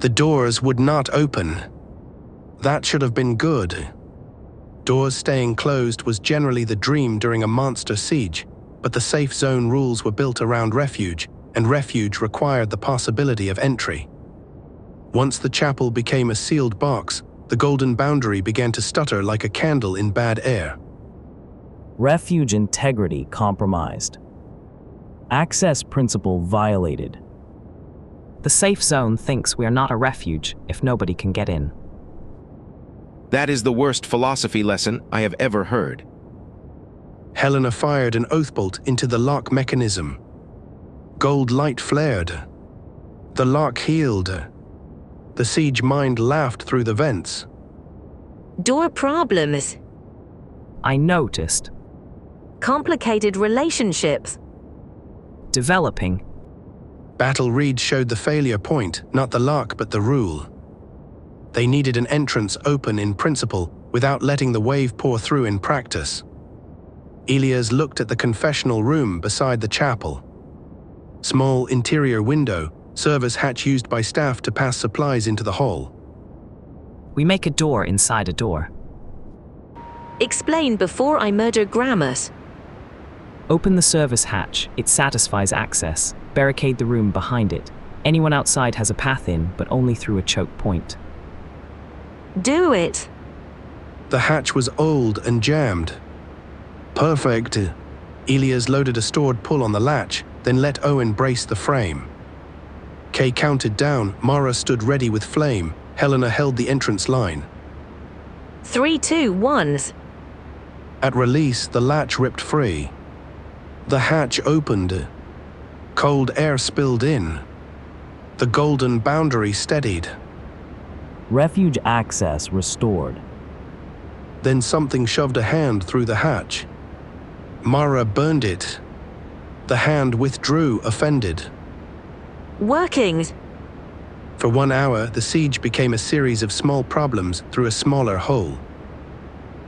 The doors would not open. That should have been good. Doors staying closed was generally the dream during a monster siege, but the safe zone rules were built around refuge, and refuge required the possibility of entry. Once the chapel became a sealed box, the golden boundary began to stutter like a candle in bad air. Refuge integrity compromised. Access principle violated. The safe zone thinks we are not a refuge if nobody can get in. That is the worst philosophy lesson I have ever heard. Helena fired an oath bolt into the lock mechanism. Gold light flared. The lock healed. The siege mind laughed through the vents. Door problems. I noticed. Complicated relationships. Developing. Battle Reed showed the failure point, not the lock but the rule. They needed an entrance open in principle without letting the wave pour through in practice. Elias looked at the confessional room beside the chapel. Small interior window, service hatch used by staff to pass supplies into the hall. We make a door inside a door. Explain before I murder Grammars. Open the service hatch, it satisfies access. Barricade the room behind it. Anyone outside has a path in, but only through a choke point. Do it. The hatch was old and jammed. Perfect. Elias loaded a stored pull on the latch, then let Owen brace the frame. Kay counted down, Mara stood ready with flame, Helena held the entrance line. 3, 2, 1. At release, the latch ripped free. The hatch opened. Cold air spilled in. The golden boundary steadied. Refuge access restored. Then something shoved a hand through the hatch. Mara burned it. The hand withdrew, offended. Working. For 1 hour, the siege became a series of small problems through a smaller hole.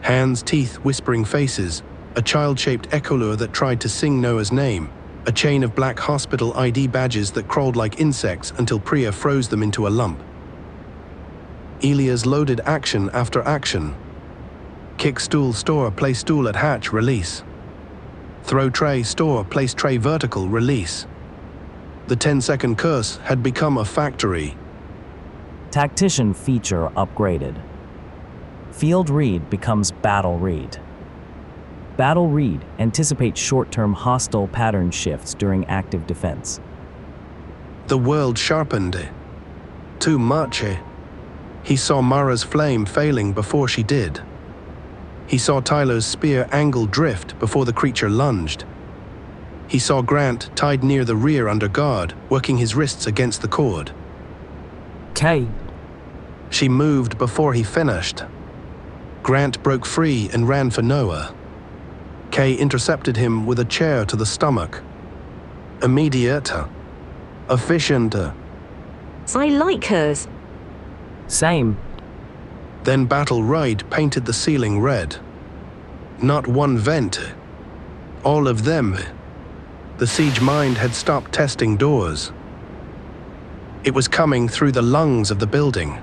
Hands, teeth, whispering faces, a child-shaped echolure that tried to sing Noah's name, a chain of black hospital ID badges that crawled like insects until Priya froze them into a lump. Elias loaded action after action. Kick stool, store, place stool at hatch, release. Throw tray, store, place tray vertical, release. The 10-second curse had become a factory. Tactician feature upgraded. Field read becomes battle read. Battle read anticipates short-term hostile pattern shifts during active defense. The world sharpened. Too much. He saw Mara's flame failing before she did. He saw Tyler's spear angle drift before the creature lunged. He saw Grant tied near the rear under guard, working his wrists against the cord. Kay. She moved before he finished. Grant broke free and ran for Noah. Kay intercepted him with a chair to the stomach. Immediate. Efficient. I like hers. Same. Then Battle Ride painted the ceiling red. Not one vent. All of them. The siege mind had stopped testing doors. It was coming through the lungs of the building.